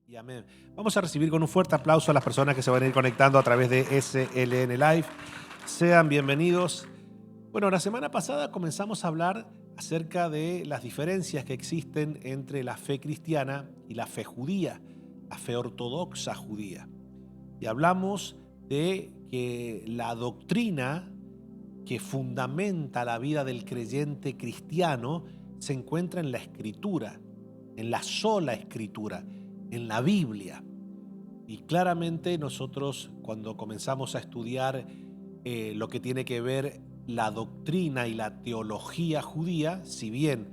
Y amén. Vamos a recibir con un fuerte aplauso a las personas que se van a ir conectando a través de SLN Live. Sean bienvenidos. Bueno, la semana pasada comenzamos a hablar acerca de las diferencias que existen entre la fe cristiana y la fe judía, la fe ortodoxa judía. Y hablamos de que la doctrina que fundamenta la vida del creyente cristiano se encuentra en la Escritura, en la sola Escritura, en la Biblia. Y claramente nosotros cuando comenzamos a estudiar lo que tiene que ver la doctrina y la teología judía, si bien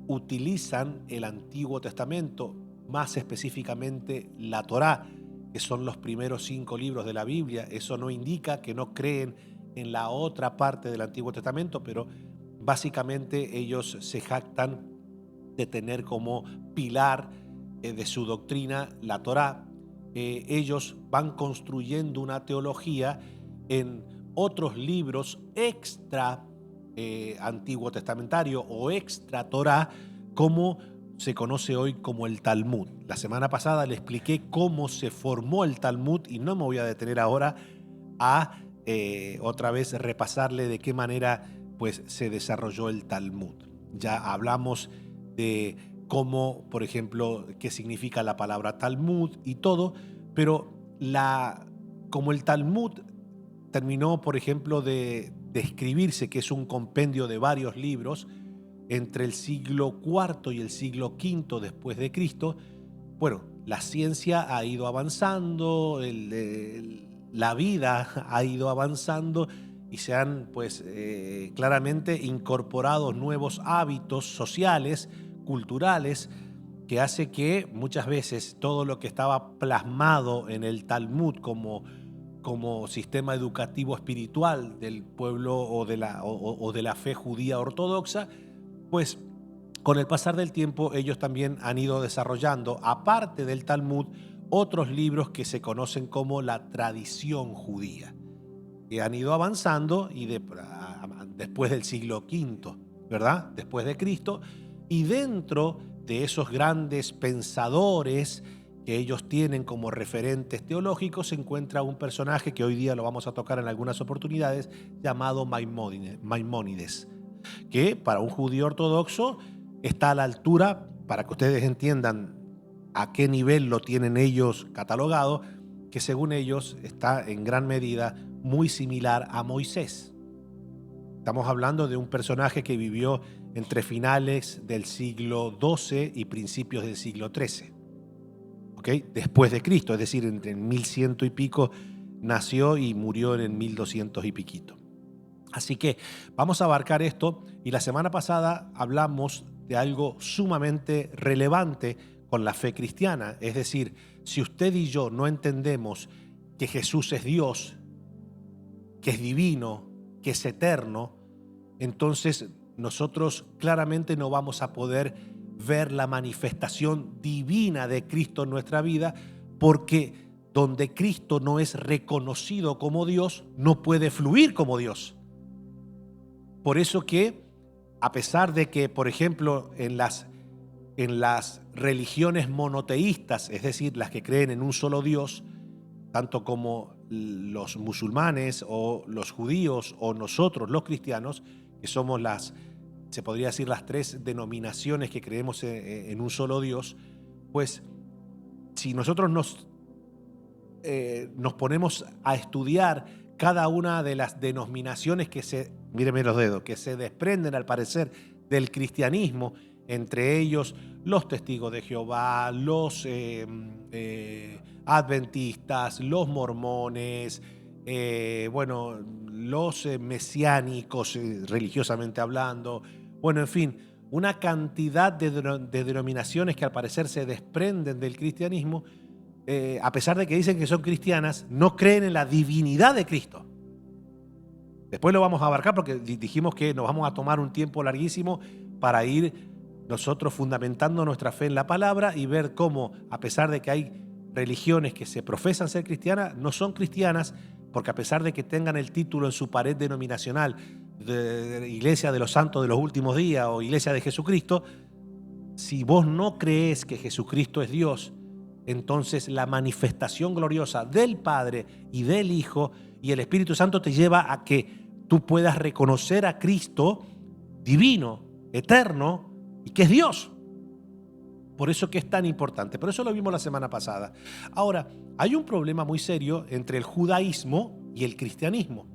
utilizan el Antiguo Testamento, más específicamente la Torá, que son los primeros 5 libros de la Biblia, eso no indica que no creen en la otra parte del Antiguo Testamento, pero básicamente ellos se jactan de tener como pilar de su doctrina la Torá. Ellos van construyendo una teología en otros libros extra Antiguo Testamentario o extra Torá, como se conoce hoy como el Talmud. La semana pasada le expliqué cómo se formó el Talmud y no me voy a detener ahora a otra vez repasarle de qué manera pues, se desarrolló el Talmud. Ya hablamos de cómo, por ejemplo, qué significa la palabra Talmud y todo, pero como el Talmud terminó, por ejemplo, de escribirse, que es un compendio de varios libros, entre el siglo IV y el siglo V después de Cristo, bueno, la ciencia ha ido avanzando, la vida ha ido avanzando y se han pues claramente incorporado nuevos hábitos sociales, culturales, que hace que muchas veces todo lo que estaba plasmado en el Talmud como sistema educativo espiritual del pueblo o de la fe judía ortodoxa, pues con el pasar del tiempo ellos también han ido desarrollando, aparte del Talmud, otros libros que se conocen como la tradición judía, que han ido avanzando y después del siglo V, ¿verdad? Después de Cristo, y dentro de esos grandes pensadores que ellos tienen como referentes teológicos se encuentra un personaje que hoy día lo vamos a tocar en algunas oportunidades, llamado Maimónides, que para un judío ortodoxo está a la altura, para que ustedes entiendan a qué nivel lo tienen ellos catalogado, que según ellos está en gran medida muy similar a Moisés. Estamos hablando de un personaje que vivió entre finales del siglo XII y principios del siglo XIII, ¿okay? Después de Cristo, es decir, entre 1100 y pico nació y murió en el 1200 y piquito. Así que vamos a abarcar esto y la semana pasada hablamos de algo sumamente relevante con la fe cristiana. Es decir, si usted y yo no entendemos que Jesús es Dios, que es divino, que es eterno, entonces nosotros claramente no vamos a poder ver la manifestación divina de Cristo en nuestra vida, porque donde Cristo no es reconocido como Dios, no puede fluir como Dios. Por eso que, a pesar de que, por ejemplo, en las religiones monoteístas, es decir, las que creen en un solo Dios, tanto como los musulmanes o los judíos o nosotros los cristianos, que somos se podría decir las 3 denominaciones que creemos en un solo Dios, pues si nosotros nos ponemos a estudiar cada una de las denominaciones míreme los dedos, que se desprenden al parecer del cristianismo, entre ellos los testigos de Jehová, los adventistas, los mormones, los mesiánicos, religiosamente hablando, bueno, en fin, una cantidad de denominaciones que al parecer se desprenden del cristianismo, a pesar de que dicen que son cristianas, no creen en la divinidad de Cristo. Después lo vamos a abarcar porque dijimos que nos vamos a tomar un tiempo larguísimo para ir nosotros fundamentando nuestra fe en la palabra y ver cómo, a pesar de que hay religiones que se profesan ser cristianas, no son cristianas, porque a pesar de que tengan el título en su pared denominacional de Iglesia de los Santos de los Últimos Días o Iglesia de Jesucristo, si vos no crees que Jesucristo es Dios, entonces la manifestación gloriosa del Padre y del Hijo y el Espíritu Santo te lleva a que tú puedas reconocer a Cristo divino, eterno y que es Dios. Por eso que es tan importante. Por eso lo vimos la semana pasada. Ahora, hay un problema muy serio entre el judaísmo y el cristianismo.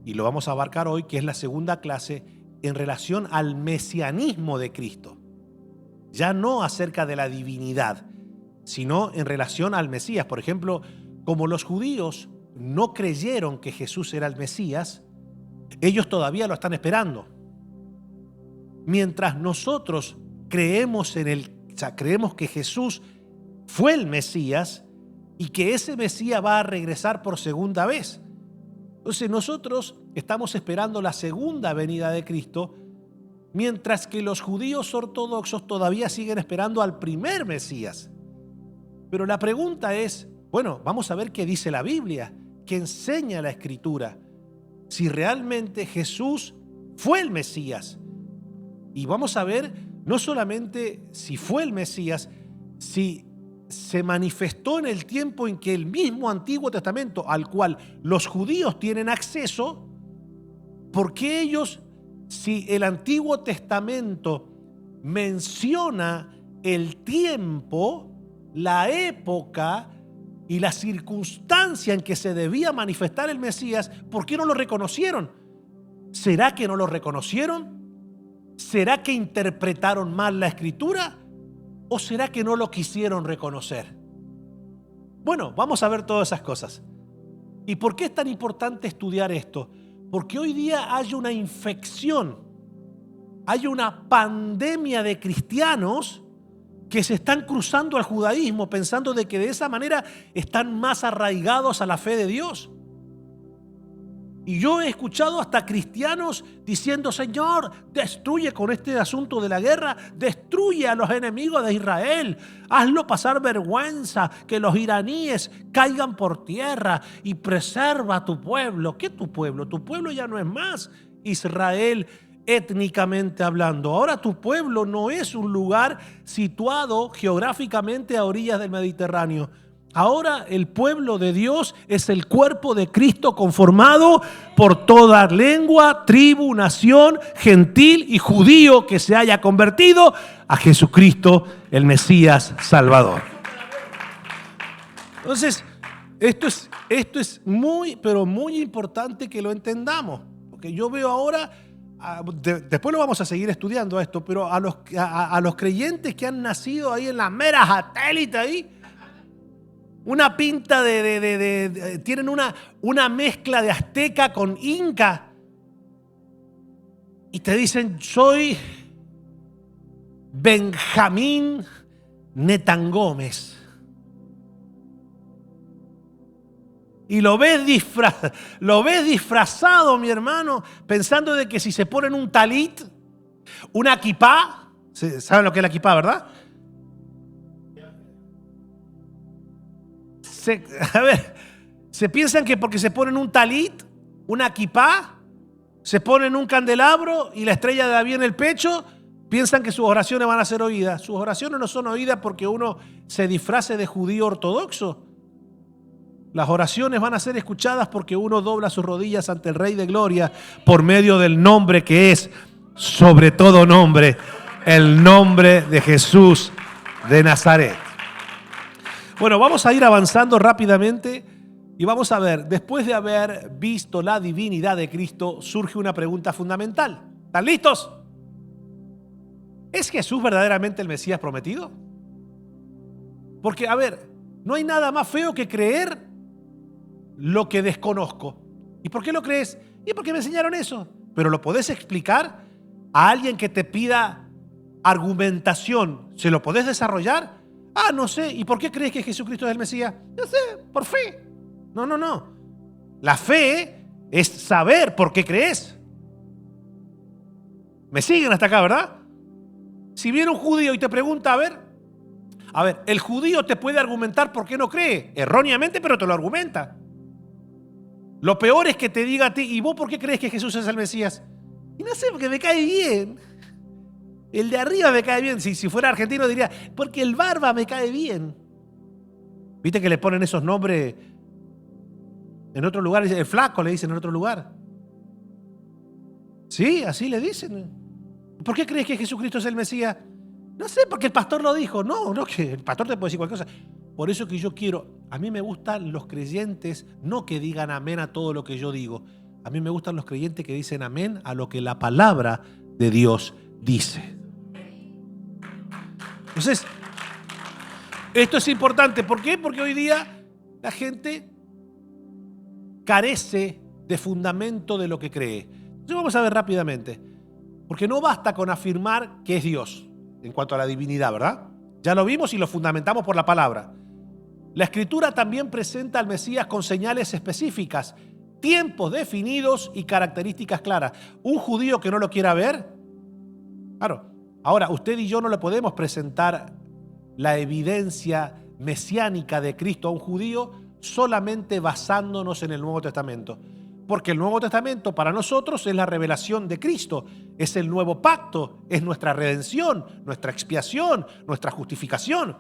Y lo vamos a abarcar hoy, que es la segunda clase en relación al mesianismo de Cristo. Ya no acerca de la divinidad, sino en relación al Mesías. Por ejemplo, como los judíos no creyeron que Jesús era el Mesías, ellos todavía lo están esperando. Mientras nosotros creemos creemos que Jesús fue el Mesías y que ese Mesías va a regresar por segunda vez. Entonces nosotros estamos esperando la segunda venida de Cristo, mientras que los judíos ortodoxos todavía siguen esperando al primer Mesías. Pero la pregunta es, bueno, vamos a ver qué dice la Biblia, qué enseña la Escritura, si realmente Jesús fue el Mesías. Y vamos a ver no solamente si fue el Mesías, si se manifestó en el tiempo en que el mismo Antiguo Testamento, al cual los judíos tienen acceso, porque ellos, si el Antiguo Testamento menciona el tiempo, la época y la circunstancia en que se debía manifestar el Mesías, ¿por qué no lo reconocieron? ¿Será que no lo reconocieron? ¿Será que interpretaron mal la Escritura? ¿O será que no lo quisieron reconocer? Bueno, vamos a ver todas esas cosas. ¿Y por qué es tan importante estudiar esto? Porque hoy día hay una infección, hay una pandemia de cristianos que se están cruzando al judaísmo pensando de que de esa manera están más arraigados a la fe de Dios. Y yo he escuchado hasta cristianos diciendo: Señor, destruye con este asunto de la guerra, destruye a los enemigos de Israel, hazlo pasar vergüenza, que los iraníes caigan por tierra y preserva a tu pueblo. ¿Qué tu pueblo? Tu pueblo ya no es más Israel étnicamente hablando. Ahora tu pueblo no es un lugar situado geográficamente a orillas del Mediterráneo. Ahora el pueblo de Dios es el cuerpo de Cristo conformado por toda lengua, tribu, nación, gentil y judío que se haya convertido a Jesucristo, el Mesías Salvador. Entonces, esto es muy, pero muy importante que lo entendamos. Porque yo veo ahora, después lo vamos a seguir estudiando esto, pero a los creyentes que han nacido ahí en la mera satélite ahí, una pinta tienen una mezcla de azteca con inca y te dicen: soy Benjamín Netangómez. Y lo ves disfrazado, mi hermano, pensando de que si se ponen un talit, una kipá, ¿saben lo que es la kipá, verdad? Se piensan que porque se ponen un talit, una kipá, se ponen un candelabro y la estrella de David en el pecho, piensan que sus oraciones van a ser oídas. Sus oraciones no son oídas porque uno se disfrace de judío ortodoxo. Las oraciones van a ser escuchadas porque uno dobla sus rodillas ante el Rey de Gloria por medio del nombre que es sobre todo nombre, el nombre de Jesús de Nazaret. Bueno, vamos a ir avanzando rápidamente y vamos a ver, después de haber visto la divinidad de Cristo, surge una pregunta fundamental. ¿Están listos? ¿Es Jesús verdaderamente el Mesías prometido? Porque, a ver, no hay nada más feo que creer lo que desconozco. ¿Y por qué lo crees? Y porque me enseñaron eso. Pero ¿lo podés explicar a alguien que te pida argumentación? ¿Se lo podés desarrollar? Ah, no sé. ¿Y por qué crees que Jesucristo es el Mesías? No sé, por fe. No. La fe es saber por qué crees. ¿Me siguen hasta acá, verdad? Si viene un judío y te pregunta, a ver, el judío te puede argumentar por qué no cree. Erróneamente, pero te lo argumenta. Lo peor es que te diga a ti: ¿y vos por qué crees que Jesús es el Mesías? Y no sé, porque me cae bien. El de arriba me cae bien. Si fuera argentino diría: porque el barba me cae bien. ¿Viste que le ponen esos nombres en otro lugar? El flaco le dicen en otro lugar. Sí, así le dicen. ¿Por qué crees que Jesucristo es el Mesías? No sé, porque el pastor lo dijo. No, que el pastor te puede decir cualquier cosa. Por eso que yo quiero, a mí me gustan los creyentes, no que digan amén a todo lo que yo digo. A mí me gustan los creyentes que dicen amén a lo que la palabra de Dios dice. Entonces, esto es importante. ¿Por qué? Porque hoy día la gente carece de fundamento de lo que cree. Entonces vamos a ver rápidamente. Porque no basta con afirmar que es Dios en cuanto a la divinidad, ¿verdad? Ya lo vimos y lo fundamentamos por la palabra. La Escritura también presenta al Mesías con señales específicas, tiempos definidos y características claras. Un judío que no lo quiera ver, claro. Ahora, usted y yo no le podemos presentar la evidencia mesiánica de Cristo a un judío solamente basándonos en el Nuevo Testamento. Porque el Nuevo Testamento para nosotros es la revelación de Cristo, es el nuevo pacto, es nuestra redención, nuestra expiación, nuestra justificación.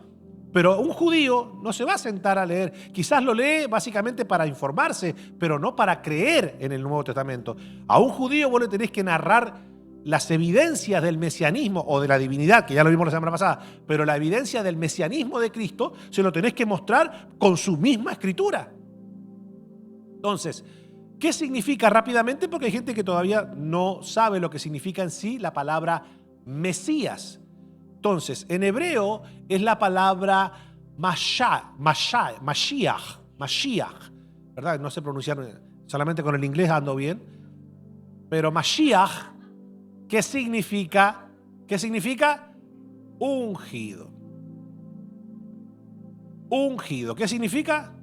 Pero un judío no se va a sentar a leer, quizás lo lee básicamente para informarse, pero no para creer en el Nuevo Testamento. A un judío vos le tenés que narrar las evidencias del mesianismo o de la divinidad, que ya lo vimos la semana pasada, pero la evidencia del mesianismo de Cristo se lo tenés que mostrar con su misma escritura. Entonces, ¿qué significa rápidamente? Porque hay gente que todavía no sabe lo que significa en sí la palabra Mesías. Entonces, en hebreo es la palabra Mashiach, ¿verdad? No sé pronunciar, solamente con el inglés ando bien. Pero Mashiach, ¿qué significa? ¿Qué significa? Ungido. Ungido. ¿Qué significa?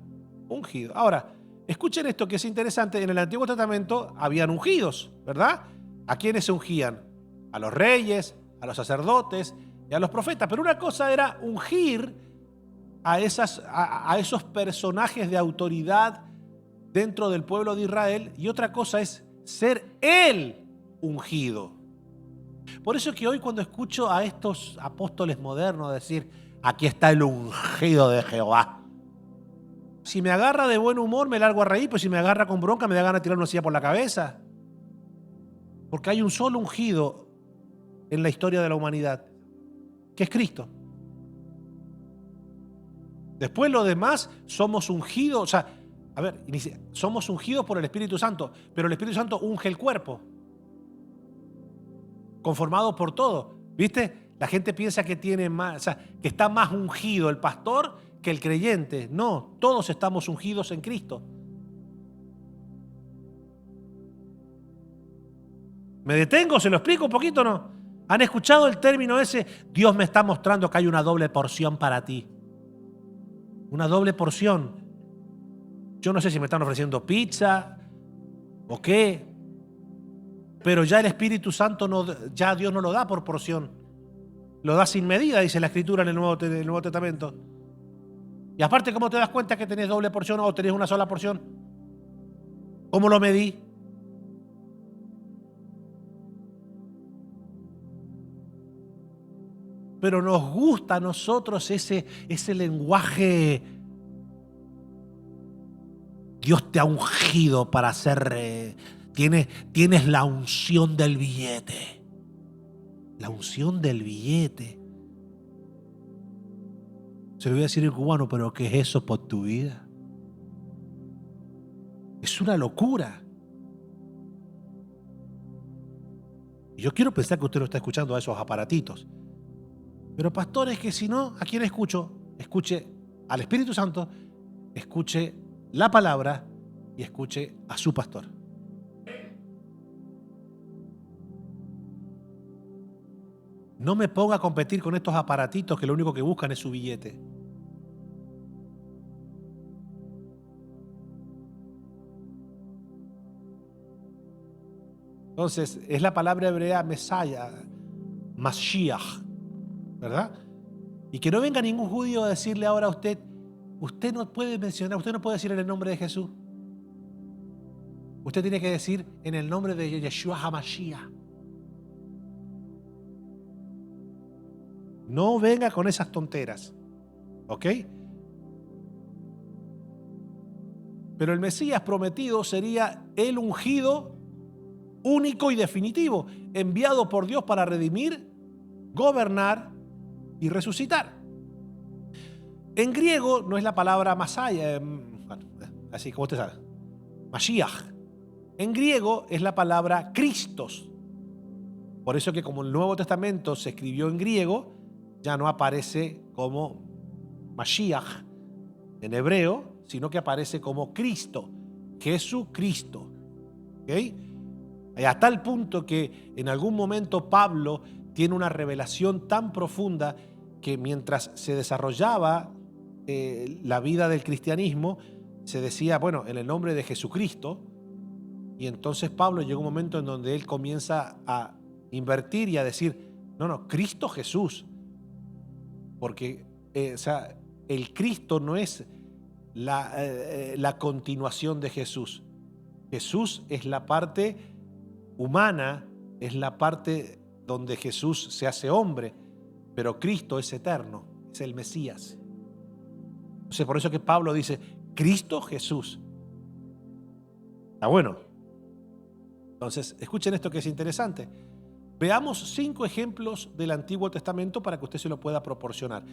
Ungido. Ahora, escuchen esto que es interesante. En el Antiguo Testamento habían ungidos, ¿verdad? ¿A quiénes se ungían? A los reyes, a los sacerdotes y a los profetas. Pero una cosa era ungir a esos personajes de autoridad dentro del pueblo de Israel y otra cosa es ser el ungido. Por eso que hoy cuando escucho a estos apóstoles modernos decir, aquí está el ungido de Jehová. Si me agarra de buen humor me largo a reír, pero si me agarra con bronca me da ganas de tirar una silla por la cabeza. Porque hay un solo ungido en la historia de la humanidad, que es Cristo. Después los demás somos ungidos, o sea, a ver, somos ungidos por el Espíritu Santo, pero el Espíritu Santo unge el cuerpo, conformado por todo. ¿Viste? La gente piensa que tiene más, o sea, que está más ungido el pastor que el creyente. No, todos estamos ungidos en Cristo. ¿Me detengo? ¿Se lo explico un poquito o no? ¿Han escuchado el término ese? Dios me está mostrando que hay una doble porción para ti. Una doble porción. Yo no sé si me están ofreciendo pizza o qué, pero ya el Espíritu Santo, ya Dios no lo da por porción. Lo da sin medida, dice la Escritura en el Nuevo Testamento. Y aparte, ¿cómo te das cuenta que tenés doble porción o tenés una sola porción? ¿Cómo lo medí? Pero nos gusta a nosotros ese lenguaje. Dios te ha ungido para hacer, tienes la unción del billete. La unción del billete. Se lo voy a decir en cubano, pero ¿qué es eso por tu vida? Es una locura. Y yo quiero pensar que usted no está escuchando a esos aparatitos. Pero pastores, que si no, ¿a quién escucho? Escuche al Espíritu Santo, escuche la palabra y escuche a su pastor. No me ponga a competir con estos aparatitos que lo único que buscan es su billete. Entonces, es la palabra hebrea Mesaya, Mashiach, ¿verdad? Y que no venga ningún judío a decirle ahora a usted no puede mencionar, usted no puede decir en el nombre de Jesús. Usted tiene que decir en el nombre de Yeshua HaMashiach. No venga con esas tonteras, ¿ok? Pero el Mesías prometido sería el ungido único y definitivo, enviado por Dios para redimir, gobernar y resucitar. En griego no es la palabra Masaya, así como usted sabe, Mashiach. En griego es la palabra Christos. Por eso que como el Nuevo Testamento se escribió en griego, ya no aparece como Mashiach en hebreo, sino que aparece como Cristo, Jesucristo. ¿Okay? A tal punto que en algún momento Pablo tiene una revelación tan profunda que mientras se desarrollaba la vida del cristianismo, se decía, bueno, en el nombre de Jesucristo. Y entonces Pablo llega un momento en donde él comienza a invertir y a decir, no, Cristo Jesús. Porque el Cristo no es la continuación de Jesús. Jesús es la parte humana, es la parte donde Jesús se hace hombre, pero Cristo es eterno, es el Mesías. Entonces, por eso que Pablo dice, Cristo Jesús. Está bueno. Entonces, escuchen esto que es interesante. Veamos 5 ejemplos del Antiguo Testamento para que usted se lo pueda proporcionar.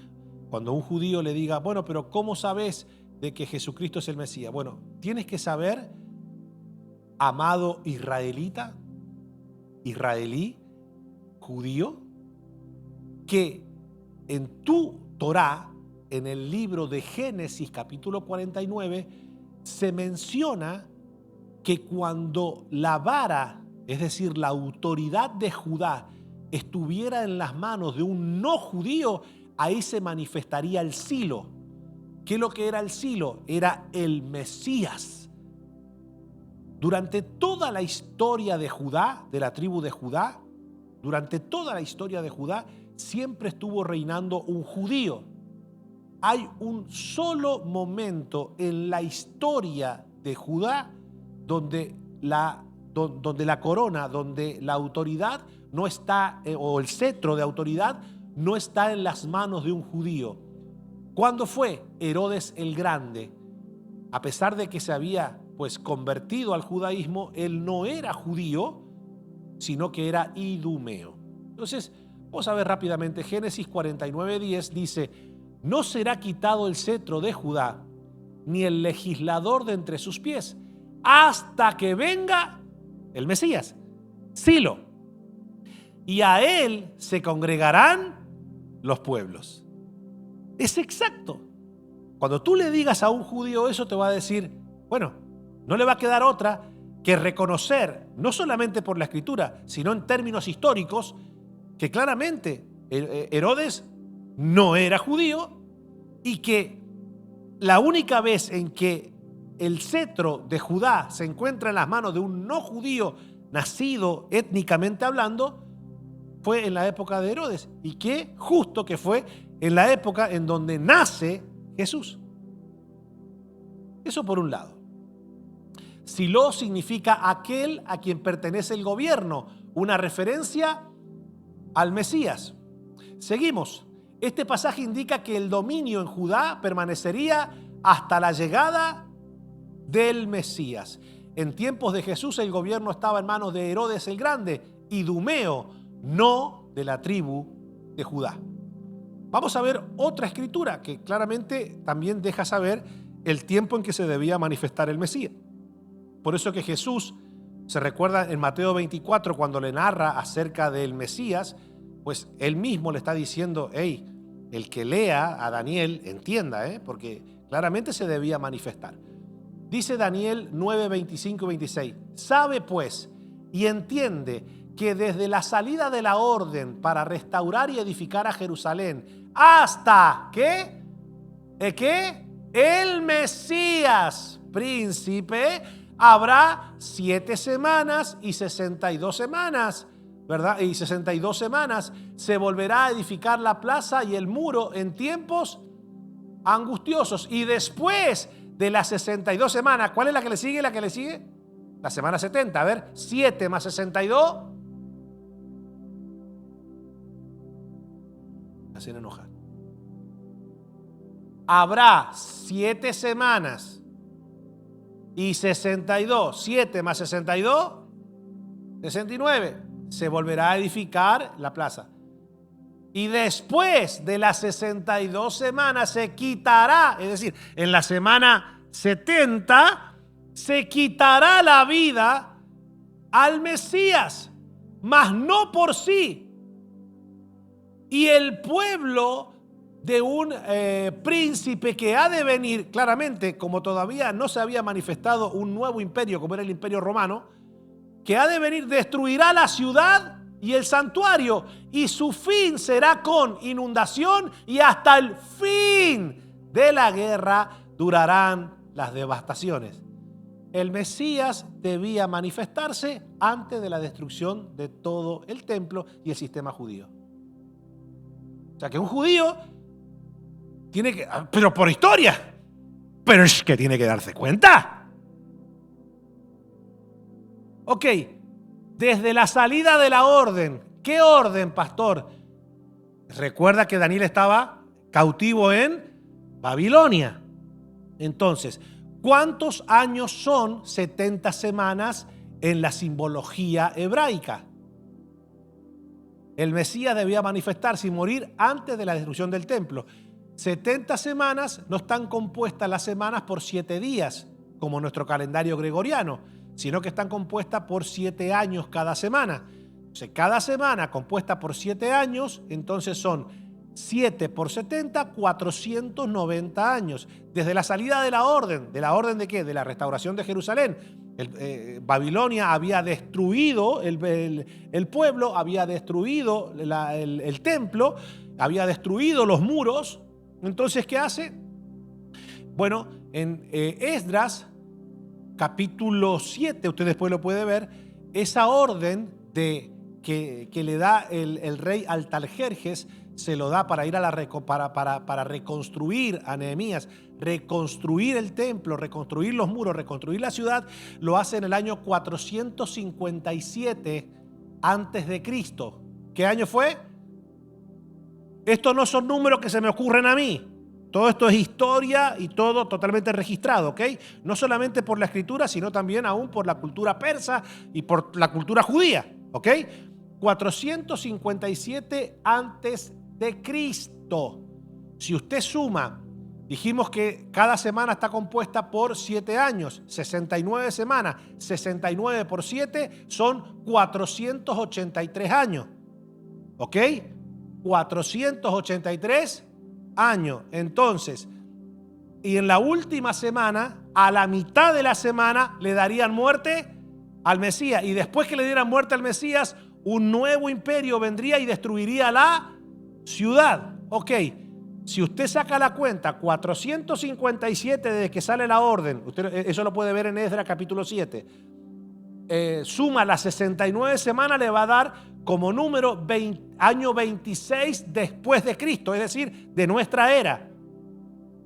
Cuando un judío le diga, bueno, pero ¿cómo sabes de que Jesucristo es el Mesías? Bueno, tienes que saber, amado israelita, israelí, judío, que en tu Torá, en el libro de Génesis capítulo 49, se menciona que cuando la vara, es decir, la autoridad de Judá, estuviera en las manos de un no judío, ahí se manifestaría el Silo. ¿Qué es lo que era el Silo? Era el Mesías. Durante toda la historia de Judá, de la tribu de Judá, durante toda la historia de Judá, siempre estuvo reinando un judío. Hay un solo momento en la historia de Judá donde la corona, donde la autoridad no está, o el cetro de autoridad no está en las manos de un judío. ¿Cuándo fue? Herodes el Grande. A pesar de que se había convertido al judaísmo, él no era judío, sino que era idumeo. Entonces, vamos a ver rápidamente, Génesis 49:10 dice, no será quitado el cetro de Judá, ni el legislador de entre sus pies, hasta que venga el Mesías, Silo, y a él se congregarán los pueblos. Es exacto. Cuando tú le digas a un judío eso, te va a decir, bueno, no le va a quedar otra que reconocer, no solamente por la escritura, sino en términos históricos, que claramente Herodes no era judío y que la única vez en que el cetro de Judá se encuentra en las manos de un no judío nacido étnicamente hablando fue en la época de Herodes, y que justo que fue en la época en donde nace Jesús. Eso por un lado. Silo significa aquel a quien pertenece el gobierno, una referencia al Mesías. Seguimos. Este pasaje indica que el dominio en Judá permanecería hasta la llegada del Mesías. En tiempos de Jesús el gobierno estaba en manos de Herodes el Grande, idumeo, no de la tribu de Judá. Vamos a ver otra escritura que claramente también deja saber el tiempo en que se debía manifestar el Mesías. Por eso que Jesús, se recuerda en Mateo 24, cuando le narra acerca del Mesías, pues él mismo le está diciendo, hey, el que lea a Daniel, entienda, porque claramente se debía manifestar. Dice Daniel 9, 25 y 26, sabe pues y entiende que desde la salida de la orden para restaurar y edificar a Jerusalén hasta que el Mesías príncipe habrá 7 semanas y 62 semanas, ¿verdad? Y 62 semanas se volverá a edificar la plaza y el muro en tiempos angustiosos. Y después de las 62 semanas, ¿cuál es la que le sigue? La que le sigue, la semana 70. A ver, 7 más 62. Me hacen enojar. Habrá 7 semanas Y 62, 7 más 62, 69. Se volverá a edificar la plaza. Y después de las 62 semanas se quitará, es decir, en la semana 70 se quitará la vida al Mesías, mas no por sí. Y el pueblo de un príncipe que ha de venir, claramente, como todavía no se había manifestado un nuevo imperio, como era el Imperio Romano, que ha de venir, destruirá la ciudad y el santuario, y su fin será con inundación, y hasta el fin de la guerra durarán las devastaciones. El Mesías debía manifestarse antes de la destrucción de todo el templo y el sistema judío. O sea que un judío tiene que, pero por historia, pero es que tiene que darse cuenta. Ok, desde la salida de la orden. ¿Qué orden, pastor? Recuerda que Daniel estaba cautivo en Babilonia. Entonces, ¿cuántos años son 70 semanas en la simbología hebraica? El Mesías debía manifestarse y morir antes de la destrucción del templo. 70 semanas no están compuestas las semanas por 7 días, como nuestro calendario gregoriano, sino que están compuestas por 7 años cada semana. Entonces, cada semana compuesta por 7 años, entonces son 7 por 70, 490 años. Desde la salida de la orden ¿de qué? De la restauración de Jerusalén. Babilonia había destruido el pueblo, había destruido el templo, había destruido los muros. Entonces, ¿qué hace? Bueno, en Esdras, capítulo 7, usted después lo puede ver, esa orden que le da el rey Altaljerjes, se lo da para ir para reconstruir a Nehemías, reconstruir el templo, reconstruir los muros, reconstruir la ciudad. Lo hace en el año 457 antes de Cristo. ¿Qué año fue? Estos no son números que se me ocurren a mí. Todo esto es historia y todo totalmente registrado, ¿ok? No solamente por la escritura, sino también aún por la cultura persa y por la cultura judía, ¿ok? 457 antes de Cristo. Si usted suma, dijimos que cada semana está compuesta por 7 años, 69 semanas, 69 por 7 son 483 años, ¿ok? 483 años. Entonces, y en la última semana, a la mitad de la semana, le darían muerte al Mesías. Y después que le dieran muerte al Mesías, un nuevo imperio vendría y destruiría la ciudad. Ok, si usted saca la cuenta, 457 desde que sale la orden, usted eso lo puede ver en Esdras capítulo 7, suma las 69 semanas, le va a dar como número año 26 después de Cristo, es decir, de nuestra era.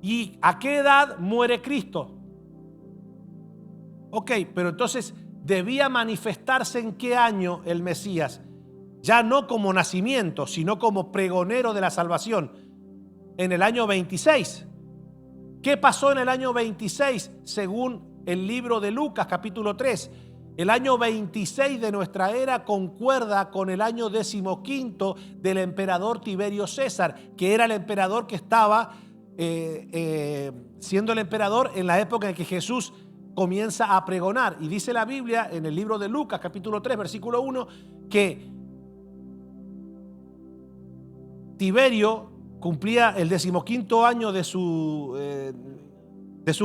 ¿Y a qué edad muere Cristo? Ok, pero entonces debía manifestarse en qué año el Mesías, ya no como nacimiento, sino como pregonero de la salvación, en el año 26. ¿Qué pasó en el año 26 según el libro de Lucas capítulo 3? El año 26 de nuestra era concuerda con el año 15 del emperador Tiberio César, que era el emperador que estaba siendo el emperador en la época en que Jesús comienza a pregonar. Y dice la Biblia en el libro de Lucas capítulo 3 versículo 1 que Tiberio cumplía el 15 año de su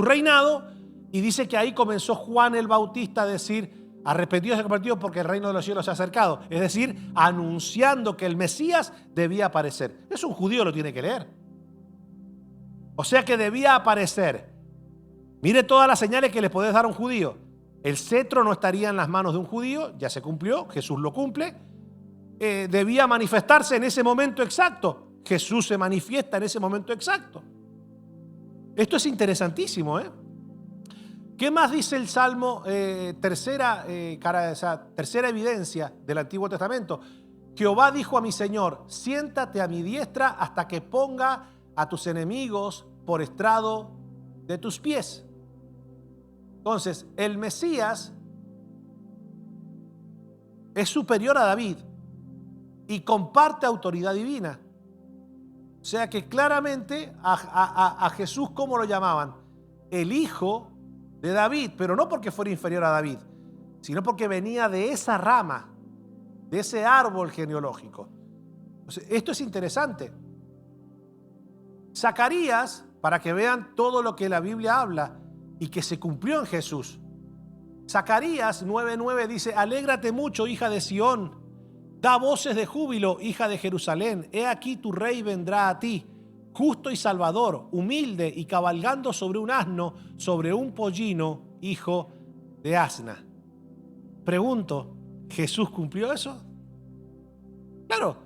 reinado, y dice que ahí comenzó Juan el Bautista a decir: arrepentidos y convertidos porque el reino de los cielos se ha acercado. Es decir, anunciando que el Mesías debía aparecer. Eso un judío lo tiene que leer. O sea que debía aparecer. Mire todas las señales que le podés dar a un judío. El cetro no estaría en las manos de un judío, ya se cumplió, Jesús lo cumple. Debía manifestarse en ese momento exacto. Jesús se manifiesta en ese momento exacto. Esto es interesantísimo, ¿eh? ¿Qué más dice el Salmo? Tercera evidencia del Antiguo Testamento. Jehová dijo a mi Señor: siéntate a mi diestra hasta que ponga a tus enemigos por estrado de tus pies. Entonces, el Mesías es superior a David y comparte autoridad divina. O sea que claramente a Jesús, ¿cómo lo llamaban? El hijo de David, pero no porque fuera inferior a David, sino porque venía de esa rama, de ese árbol genealógico. Entonces, esto es interesante. Zacarías, para que vean todo lo que la Biblia habla y que se cumplió en Jesús. Zacarías 9:9 dice: alégrate mucho, hija de Sión, da voces de júbilo, hija de Jerusalén. He aquí tu rey vendrá a ti, justo y salvador, humilde y cabalgando sobre un asno, sobre un pollino, hijo de asna. Pregunto, ¿Jesús cumplió eso? Claro.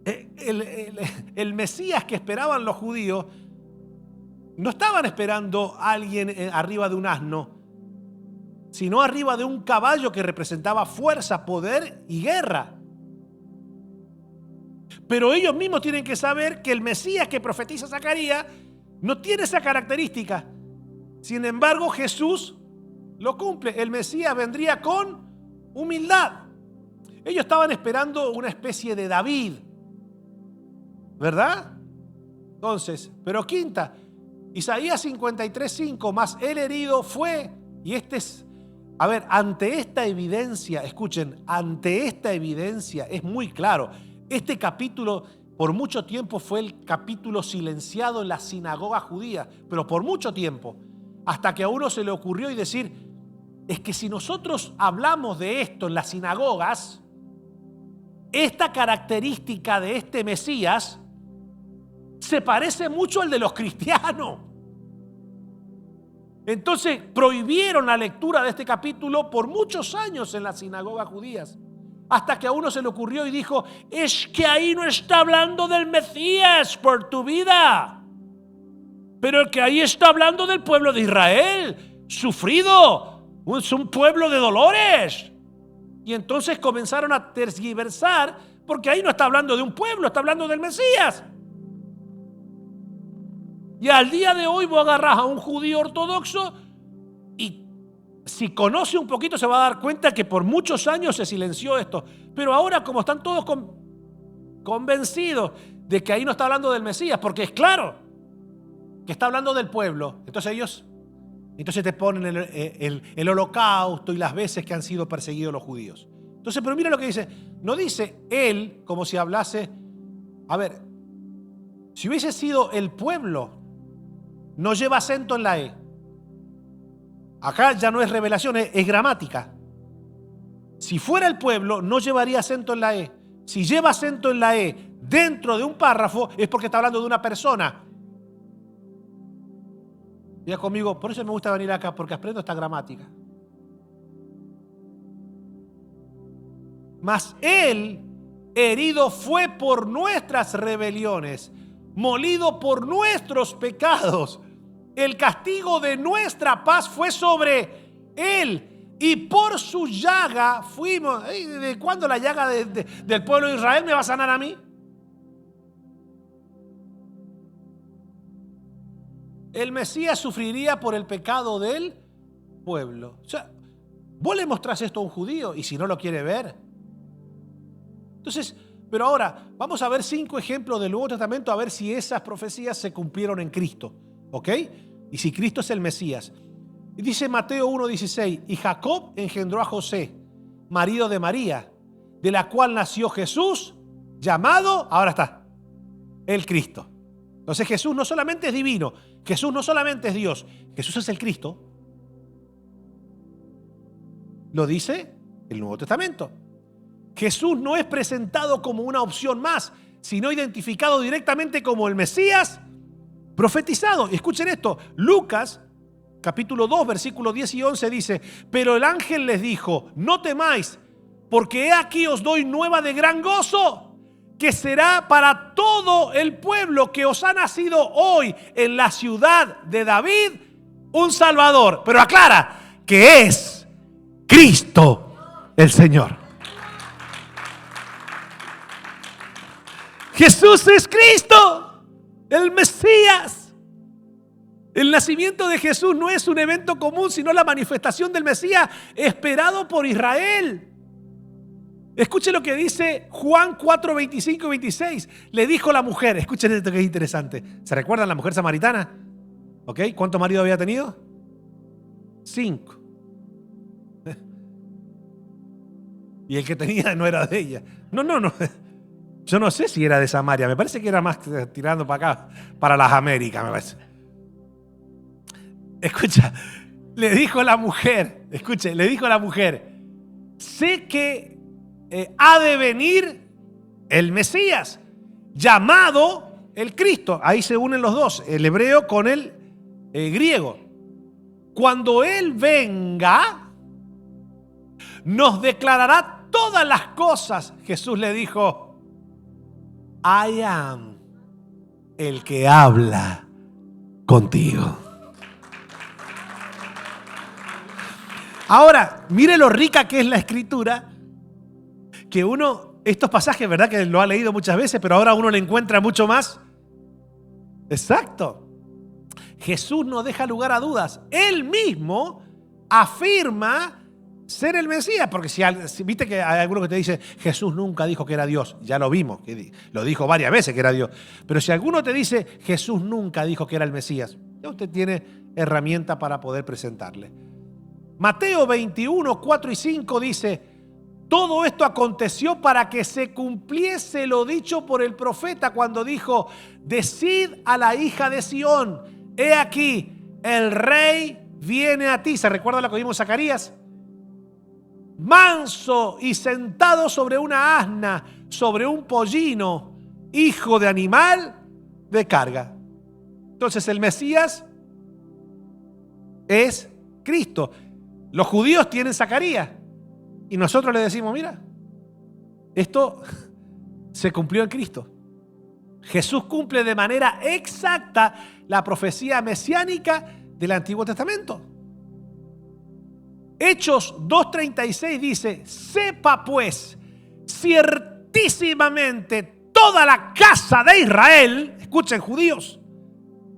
El Mesías que esperaban los judíos no estaban esperando a alguien arriba de un asno, sino arriba de un caballo que representaba fuerza, poder y guerra. Pero ellos mismos tienen que saber que el Mesías que profetiza Zacarías no tiene esa característica. Sin embargo, Jesús lo cumple. El Mesías vendría con humildad. Ellos estaban esperando una especie de David, ¿verdad? Entonces, pero quinta, Isaías 53:5, más el herido fue, y este es, a ver, ante esta evidencia, escuchen, ante esta evidencia es muy claro. Este capítulo por mucho tiempo fue el capítulo silenciado en la sinagoga judía, pero por mucho tiempo, hasta que a uno se le ocurrió y decir, es que si nosotros hablamos de esto en las sinagogas, esta característica de este Mesías se parece mucho al de los cristianos. Entonces prohibieron la lectura de este capítulo por muchos años en las sinagogas judías, hasta que a uno se le ocurrió y dijo, es que ahí no está hablando del Mesías por tu vida, pero el que ahí está hablando del pueblo de Israel, sufrido, es un pueblo de dolores. Y entonces comenzaron a tergiversar, porque ahí no está hablando de un pueblo, está hablando del Mesías. Y al día de hoy vos agarrás a un judío ortodoxo y si conoce un poquito se va a dar cuenta que por muchos años se silenció esto. Pero ahora, como están todos convencidos de que ahí no está hablando del Mesías, porque es claro que está hablando del pueblo, entonces te ponen el holocausto y las veces que han sido perseguidos los judíos. Entonces, pero mira lo que dice. No dice él como si hablase. A ver, si hubiese sido el pueblo, no lleva acento en la E. Acá ya no es revelación, es gramática. Si fuera el pueblo, no llevaría acento en la E. Si lleva acento en la E dentro de un párrafo, es porque está hablando de una persona. Ya conmigo, por eso me gusta venir acá, porque aprendo esta gramática. Mas él herido fue por nuestras rebeliones, molido por nuestros pecados. El castigo de nuestra paz fue sobre él, y por su llaga fuimos. ¿De cuándo la llaga del pueblo de Israel me va a sanar a mí? El Mesías sufriría por el pecado del pueblo. O sea, vos le mostrás esto a un judío y si no lo quiere ver. Entonces, pero ahora vamos a ver 5 ejemplos del Nuevo Testamento a ver si esas profecías se cumplieron en Cristo. ¿Ok? Y si Cristo es el Mesías. Y dice Mateo 1:16, y Jacob engendró a José, marido de María, de la cual nació Jesús, llamado, ahora está, el Cristo. Entonces Jesús no solamente es divino, Jesús no solamente es Dios, Jesús es el Cristo. Lo dice el Nuevo Testamento. Jesús no es presentado como una opción más, sino identificado directamente como el Mesías profetizado. Y escuchen esto, Lucas capítulo 2 versículos 10 y 11 dice, pero el ángel les dijo, no temáis, porque he aquí os doy nueva de gran gozo, que será para todo el pueblo, que os ha nacido hoy en la ciudad de David un Salvador. Pero aclara que es Cristo el Señor. Jesús es Cristo, el Mesías. El nacimiento de Jesús no es un evento común, sino la manifestación del Mesías esperado por Israel. Escuchen lo que dice Juan 4, 25 y 26. Le dijo la mujer, escuchen esto que es interesante. ¿Se recuerdan la mujer samaritana? ¿Ok? ¿Cuántos maridos había tenido? 5. Y el que tenía no era de ella. No. Yo no sé si era de Samaria. Me parece que era más tirando para acá, para las Américas, me parece. Escucha, le dijo la mujer, sé que ha de venir el Mesías, llamado el Cristo. Ahí se unen los dos, el hebreo con el griego. Cuando Él venga, nos declarará todas las cosas. Jesús le dijo, I am el que habla contigo. Ahora, mire lo rica que es la Escritura, que estos pasajes, ¿verdad? Que lo ha leído muchas veces, pero ahora uno le encuentra mucho más. Exacto. Jesús no deja lugar a dudas. Él mismo afirma ser el Mesías, porque si viste que hay alguno que te dice, Jesús nunca dijo que era Dios. Ya lo vimos, que lo dijo varias veces que era Dios. Pero si alguno te dice, Jesús nunca dijo que era el Mesías, ya usted tiene herramienta para poder presentarle. Mateo 21, 4 y 5 dice, todo esto aconteció para que se cumpliese lo dicho por el profeta cuando dijo, decid a la hija de Sión, he aquí, el rey viene a ti. ¿Se recuerda lo que vimos en Zacarías? Manso y sentado sobre una asna, sobre un pollino, hijo de animal de carga. Entonces el Mesías es Cristo. Los judíos tienen Zacarías y nosotros le decimos, mira, esto se cumplió en Cristo. Jesús cumple de manera exacta la profecía mesiánica del Antiguo Testamento. Hechos 2:36 dice, sepa pues ciertísimamente toda la casa de Israel, escuchen judíos,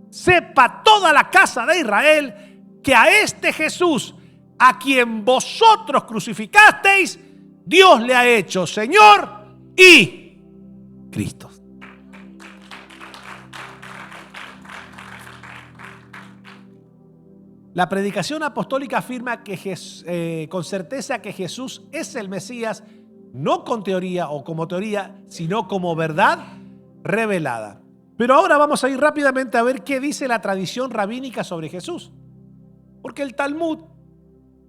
sepa toda la casa de Israel que a este Jesús, a quien vosotros crucificasteis, Dios le ha hecho Señor y Cristo. La predicación apostólica afirma que con certeza que Jesús es el Mesías, no con teoría o como teoría, sino como verdad revelada. Pero ahora vamos a ir rápidamente a ver qué dice la tradición rabínica sobre Jesús. Porque el Talmud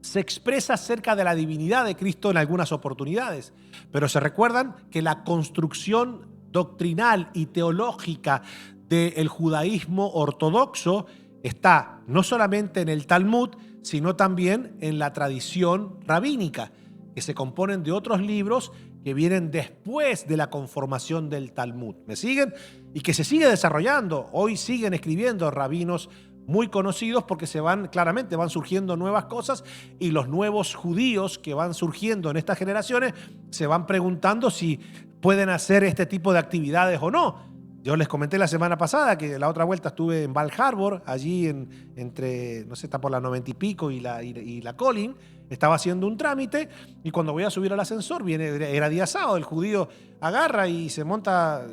se expresa acerca de la divinidad de Cristo en algunas oportunidades. Pero se recuerdan que la construcción doctrinal y teológica del judaísmo ortodoxo está no solamente en el Talmud, sino también en la tradición rabínica, que se componen de otros libros que vienen después de la conformación del Talmud. ¿Me siguen? Y que se sigue desarrollando. Hoy siguen escribiendo rabinos muy conocidos porque claramente van surgiendo nuevas cosas y los nuevos judíos que van surgiendo en estas generaciones se van preguntando si pueden hacer este tipo de actividades o no. Yo les comenté la semana pasada que la otra vuelta estuve en Val Harbor, allí entre, no sé, está por la 90 y pico y la Collin. Estaba haciendo un trámite y cuando voy a subir al ascensor, era día sábado, el judío agarra y se monta.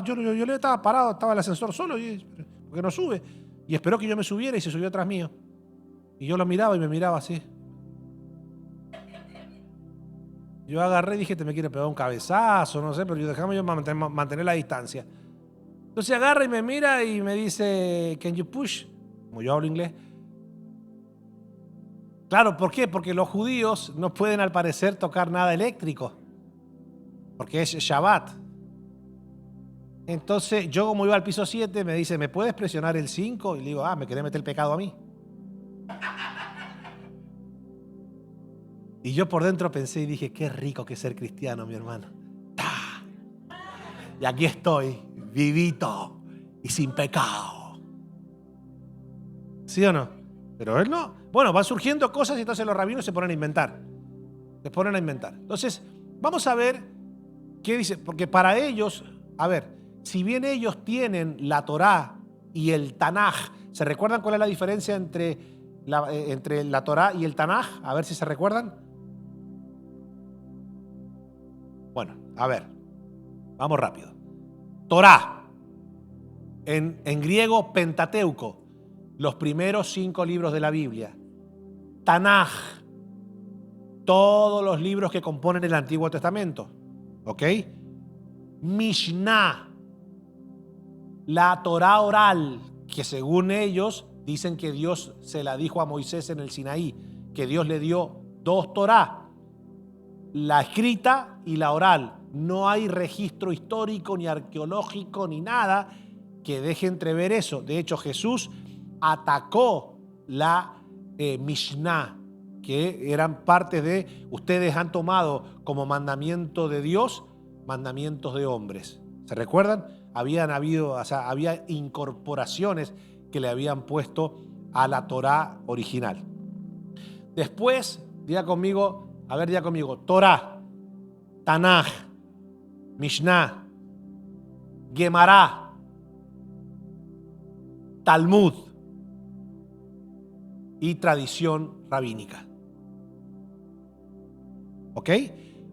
Yo le estaba parado, estaba el ascensor solo, porque no sube. Y esperó que yo me subiera y se subió atrás mío. Y yo lo miraba y me miraba así. Yo agarré y dije, te me quiere pegar un cabezazo, no sé, pero déjame yo mantener la distancia. Entonces agarra y me mira y me dice, can you push? Como yo hablo inglés. Claro, ¿por qué? Porque los judíos no pueden al parecer tocar nada eléctrico. Porque es Shabbat. Entonces yo como iba al piso 7 me dice, ¿me puedes presionar el 5? Y le digo, me querés meter el pecado a mí. Y yo por dentro pensé y dije, qué rico que es ser cristiano, mi hermano. Y aquí estoy, vivito y sin pecado. ¿Sí o no? Pero él no. Bueno, van surgiendo cosas y entonces los rabinos se ponen a inventar. Entonces, vamos a ver qué dice. Porque para ellos, si bien ellos tienen la Torá y el Tanaj ¿Se recuerdan cuál es la diferencia entre la Torá y el Tanaj? A ver si se recuerdan. Bueno, a ver, vamos rápido. Torá, en griego Pentateuco, los primeros 5 libros de la Biblia. Tanaj, todos los libros que componen el Antiguo Testamento. ¿Ok? Mishnah, la Torá oral, que según ellos dicen que Dios se la dijo a Moisés en el Sinaí, que Dios le dio 2 Torá, la escrita y la oral. No hay registro histórico, ni arqueológico, ni nada que deje entrever eso. De hecho, Jesús atacó la Mishnah, que eran parte de, ustedes han tomado como mandamiento de Dios, mandamientos de hombres. ¿Se recuerdan? Había incorporaciones que le habían puesto a la Torá original. Después, diga conmigo, Torá, Tanaj, Mishnah, Gemara, Talmud y tradición rabínica. ¿Ok?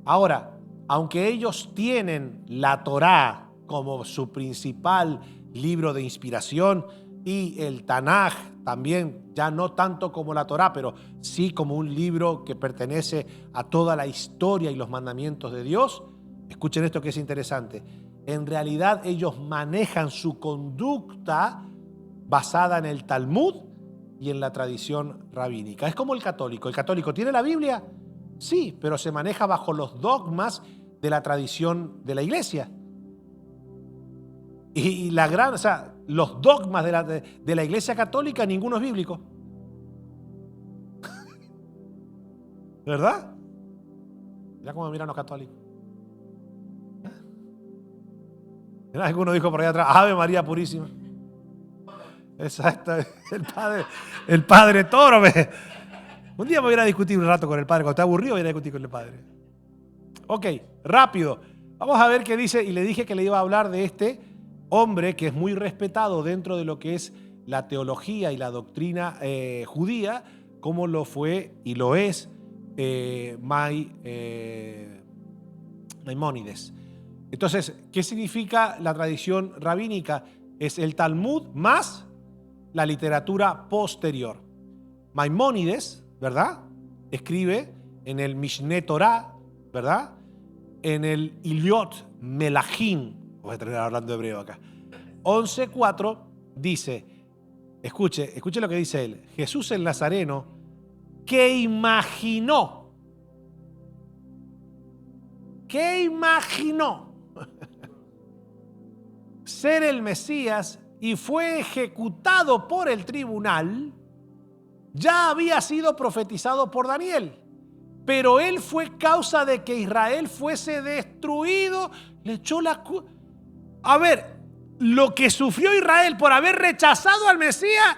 Ahora, aunque ellos tienen la Torá como su principal libro de inspiración y el Tanaj también, ya no tanto como la Torá, pero sí como un libro que pertenece a toda la historia y los mandamientos de Dios, escuchen esto que es interesante. En realidad ellos manejan su conducta basada en el Talmud y en la tradición rabínica. Es como el católico. ¿El católico tiene la Biblia? Sí, pero se maneja bajo los dogmas de la tradición de la iglesia. Y los dogmas de la iglesia católica, ninguno es bíblico. ¿Verdad? Mira cómo miran los católicos. Mira, alguno dijo por allá atrás, Ave María Purísima. Exacto, el padre Toro. Un día me voy a discutir un rato con el padre. Cuando esté aburrido voy a discutir con el padre. Ok, rápido. Vamos a ver qué dice. Y le dije que le iba a hablar de este hombre que es muy respetado dentro de lo que es la teología y la doctrina judía, como lo fue y lo es Maimónides. Entonces, ¿qué significa la tradición rabínica? Es el Talmud más la literatura posterior. Maimónides, ¿verdad? Escribe en el Mishneh Torah, ¿verdad? En el Iliot Melachim, voy a terminar hablando hebreo acá, 11:4 dice, escuche lo que dice él, Jesús el Nazareno, que imaginó ser el Mesías y fue ejecutado por el tribunal, ya había sido profetizado por Daniel, pero él fue causa de que Israel fuese destruido, le echó la culpa. A ver, lo que sufrió Israel por haber rechazado al Mesías,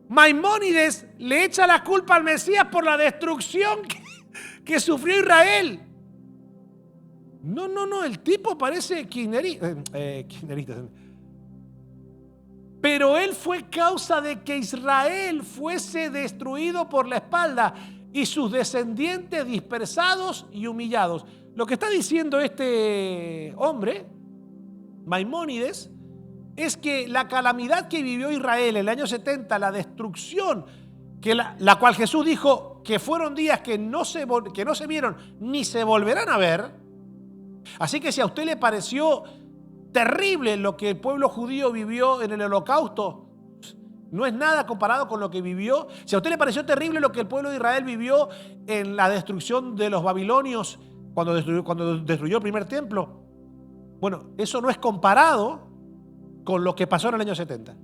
Maimónides le echa la culpa al Mesías por la destrucción que sufrió Israel. No, el tipo parece kirchnerista. Pero él fue causa de que Israel fuese destruido por la espalda y sus descendientes dispersados y humillados. Lo que está diciendo este hombre, Maimónides, es que la calamidad que vivió Israel en el año 70, la destrucción, la cual Jesús dijo que fueron días que no se vieron ni se volverán a ver. Así que si a usted le pareció terrible lo que el pueblo judío vivió en el Holocausto, no es nada comparado con lo que vivió. Si a usted le pareció terrible lo que el pueblo de Israel vivió en la destrucción de los babilonios cuando destruyó el primer templo, bueno, eso no es comparado con lo que pasó en el año 70.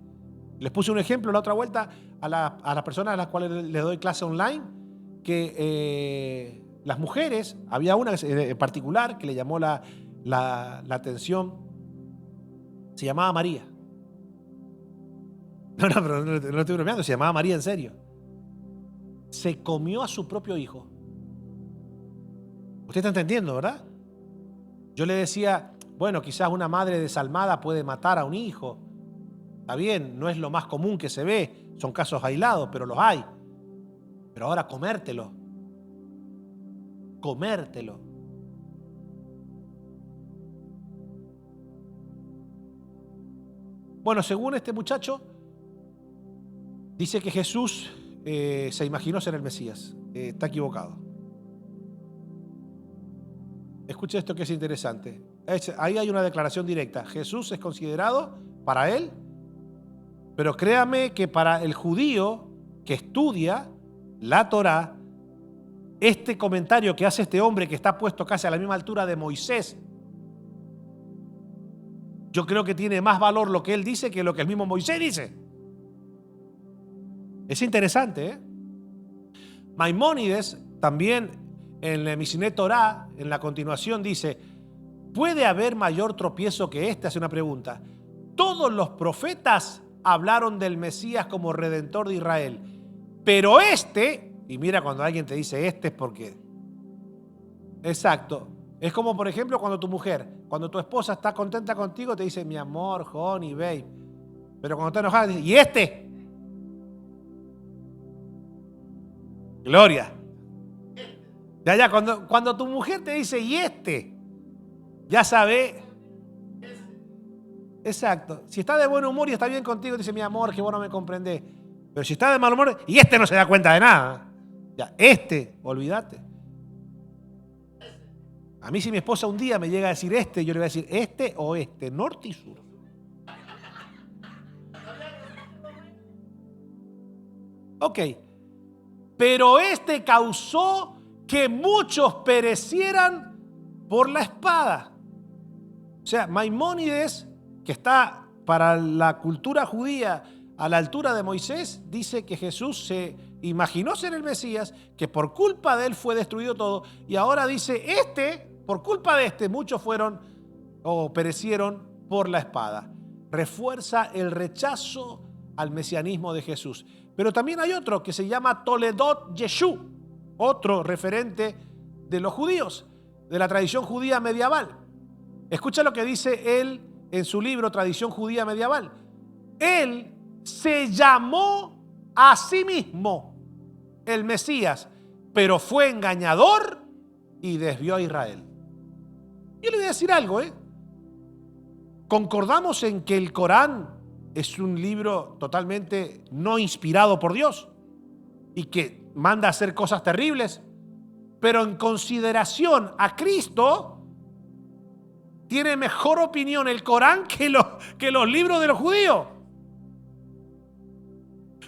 Les puse un ejemplo la otra vuelta a las personas a las cuales les doy clase online, que las mujeres, había una en particular que le llamó la atención. Se llamaba María. No, pero no estoy bromeando, se llamaba María en serio. Se comió a su propio hijo. Usted está entendiendo, ¿verdad? Yo le decía, bueno, quizás una madre desalmada puede matar a un hijo. Está bien, no es lo más común que se ve, son casos aislados, pero los hay. Pero ahora comértelo. Comértelo. Bueno, según este muchacho, dice que Jesús se imaginó ser el Mesías. Está equivocado. Escuche esto que es interesante. Ahí hay una declaración directa. Jesús es considerado para él, pero créame que para el judío que estudia la Torá, este comentario que hace este hombre que está puesto casi a la misma altura de Moisés, yo creo que tiene más valor lo que él dice que lo que el mismo Moisés dice. Es interesante, ¿eh? Maimónides también en el Mishneh Torah, en la continuación dice, ¿puede haber mayor tropiezo que este? Hace una pregunta. Todos los profetas hablaron del Mesías como redentor de Israel, pero este, y mira cuando alguien te dice este es porque, exacto, es como por ejemplo cuando tu mujer, cuando tu esposa está contenta contigo te dice mi amor, honey, babe, pero cuando está enojada dice, ¿y este? Gloria. Ya, cuando tu mujer te dice, ¿y este? Ya sabe. Exacto. Si está de buen humor y está bien contigo, dice, mi amor, que vos no me comprendés. Pero si está de mal humor, y este no se da cuenta de nada. Ya, olvídate. A mí si mi esposa un día me llega a decir yo le voy a decir este o este, norte y sur. Ok. Pero este causó que muchos perecieran por la espada. O sea, Maimónides, que está para la cultura judía a la altura de Moisés, dice que Jesús se imaginó ser el Mesías, que por culpa de él fue destruido todo, y ahora dice, por culpa de muchos fueron o perecieron por la espada. Refuerza el rechazo al mesianismo de Jesús. Pero también hay otro que se llama Toledot Yeshu, otro referente de los judíos, de la tradición judía medieval. Escucha lo que dice él en su libro Tradición Judía Medieval. Él se llamó a sí mismo el Mesías, pero fue engañador y desvió a Israel. Yo le voy a decir algo, concordamos en que el Corán es un libro totalmente no inspirado por Dios y que manda a hacer cosas terribles, pero en consideración a Cristo tiene mejor opinión el Corán que los libros de los judíos.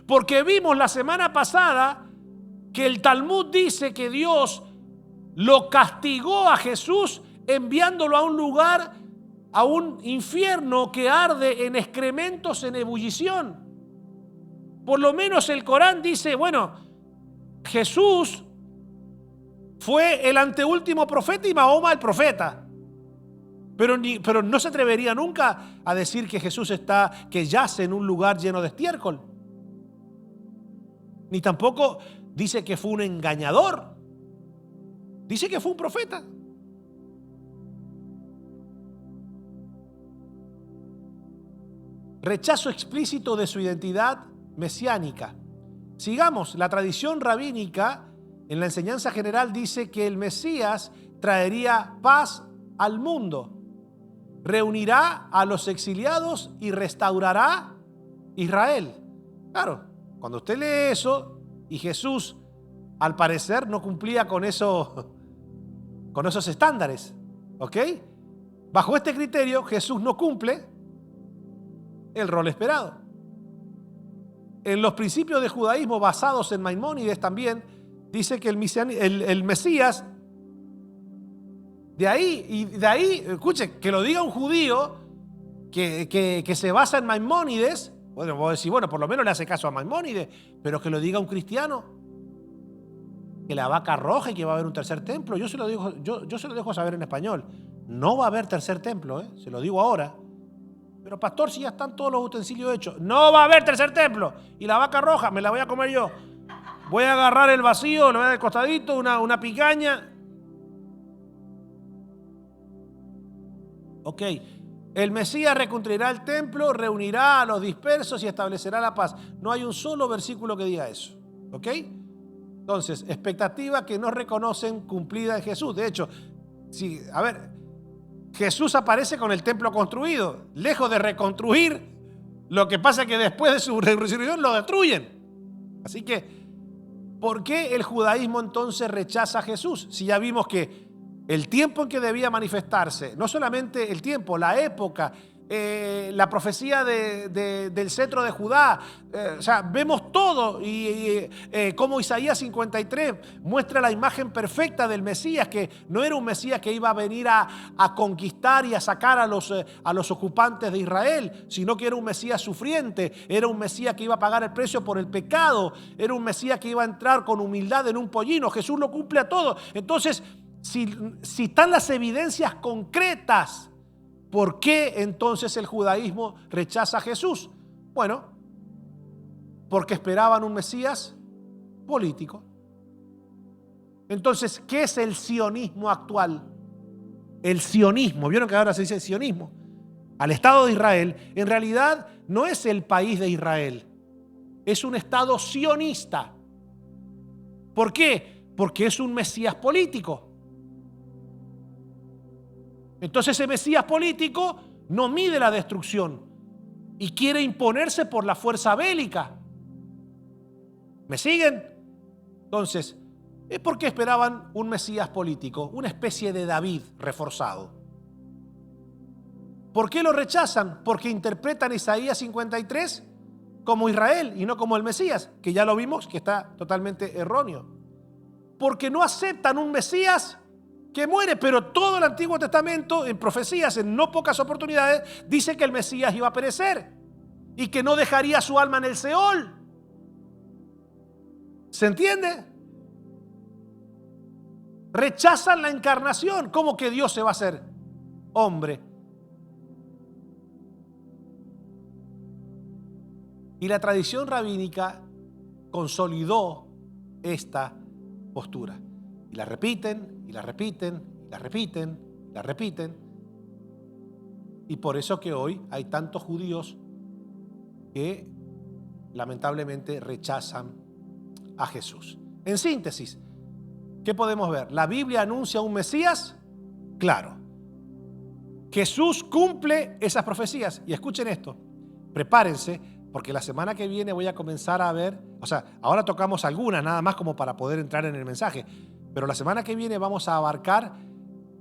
Porque vimos la semana pasada que el Talmud dice que Dios lo castigó a Jesús enviándolo a un lugar, a un infierno que arde en excrementos en ebullición. Por lo menos el Corán dice, bueno, Jesús fue el anteúltimo profeta y Mahoma el profeta. Pero no se atrevería nunca a decir que Jesús que yace en un lugar lleno de estiércol. Ni tampoco dice que fue un engañador. Dice que fue un profeta. Rechazo explícito de su identidad mesiánica. Sigamos, la tradición rabínica en la enseñanza general dice que el Mesías traería paz al mundo, reunirá a los exiliados y restaurará Israel. Claro, cuando usted lee eso y Jesús al parecer no cumplía con esos estándares, ¿ok? Bajo este criterio Jesús no cumple el rol esperado. En los principios de judaísmo basados en Maimónides también dice que el Mesías, de ahí, escuche, que lo diga un judío que se basa en Maimónides, bueno, vos decís, bueno, por lo menos le hace caso a Maimónides, pero que lo diga un cristiano, que la vaca roja y que va a haber un tercer templo, yo se lo dejo saber en español, no va a haber tercer templo, se lo digo ahora. Pero pastor, si ya están todos los utensilios hechos, no va a haber tercer templo. Y la vaca roja me la voy a comer yo. Voy a agarrar el vacío, le voy a dar el costadito, una picaña. Ok, El Mesías reconstruirá el templo, reunirá a los dispersos y establecerá la paz. No hay un solo versículo que diga eso. ¿Ok? Entonces, expectativa que no reconocen cumplida en Jesús. De hecho, si, Jesús aparece con el templo construido. Lejos de reconstruir, lo que pasa es que después de su resurrección lo destruyen. Así que, ¿por qué el judaísmo entonces rechaza a Jesús? Si ya vimos que el tiempo en que debía manifestarse, no solamente el tiempo, la época, la profecía del cetro de Judá, vemos todo y como Isaías 53 muestra la imagen perfecta del Mesías, que no era un Mesías que iba a venir a conquistar y a sacar a los ocupantes de Israel, sino que era un Mesías sufriente, era un Mesías que iba a pagar el precio por el pecado, era un Mesías que iba a entrar con humildad en un pollino. Jesús lo cumple a todo. Entonces, si están las evidencias concretas, ¿por qué entonces el judaísmo rechaza a Jesús? Bueno, porque esperaban un Mesías político. Entonces, ¿qué es el sionismo actual? El sionismo, ¿vieron que ahora se dice sionismo? Al Estado de Israel, en realidad no es el país de Israel, es un Estado sionista. ¿Por qué? Porque es un Mesías político. Entonces ese Mesías político no mide la destrucción y quiere imponerse por la fuerza bélica. ¿Me siguen? Entonces, es porque esperaban un Mesías político, una especie de David reforzado. ¿Por qué lo rechazan? Porque interpretan Isaías 53 como Israel y no como el Mesías, que ya lo vimos que está totalmente erróneo. Porque no aceptan un Mesías que muere, pero todo el Antiguo Testamento, en profecías, en no pocas oportunidades, dice que el Mesías iba a perecer y que no dejaría su alma en el Seol. ¿Se entiende? Rechazan la encarnación. ¿Cómo que Dios se va a hacer hombre? Y la tradición rabínica consolidó esta postura. Y la repiten, y la repiten, y la repiten, y la repiten. Y por eso que hoy hay tantos judíos que lamentablemente rechazan a Jesús. En síntesis, ¿qué podemos ver? ¿La Biblia anuncia un Mesías? Claro. Jesús cumple esas profecías. Y escuchen esto, prepárense, porque la semana que viene voy a comenzar a ver, ahora tocamos algunas nada más como para poder entrar en el mensaje, pero la semana que viene vamos a abarcar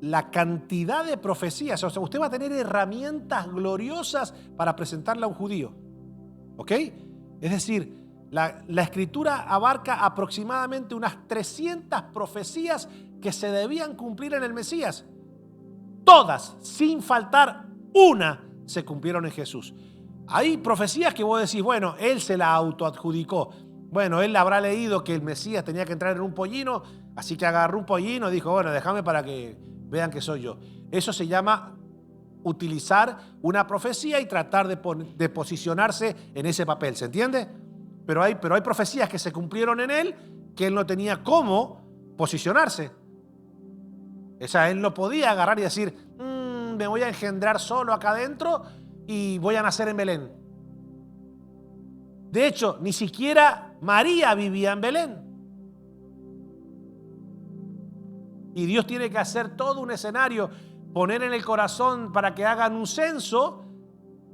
la cantidad de profecías. Usted va a tener herramientas gloriosas para presentarle a un judío. ¿Ok? Es decir, la Escritura abarca aproximadamente unas 300 profecías que se debían cumplir en el Mesías. Todas, sin faltar una, se cumplieron en Jesús. Hay profecías que vos decís, bueno, él se la autoadjudicó. Bueno, él habrá leído que el Mesías tenía que entrar en un pollino, así que agarró un pollino y dijo, bueno, déjame para que vean que soy yo. Eso se llama utilizar una profecía y tratar de posicionarse en ese papel, ¿se entiende? Pero hay profecías que se cumplieron en él que él no tenía cómo posicionarse. Él no podía agarrar y decir, me voy a engendrar solo acá adentro y voy a nacer en Belén. De hecho, ni siquiera María vivía en Belén. Y Dios tiene que hacer todo un escenario, poner en el corazón para que hagan un censo,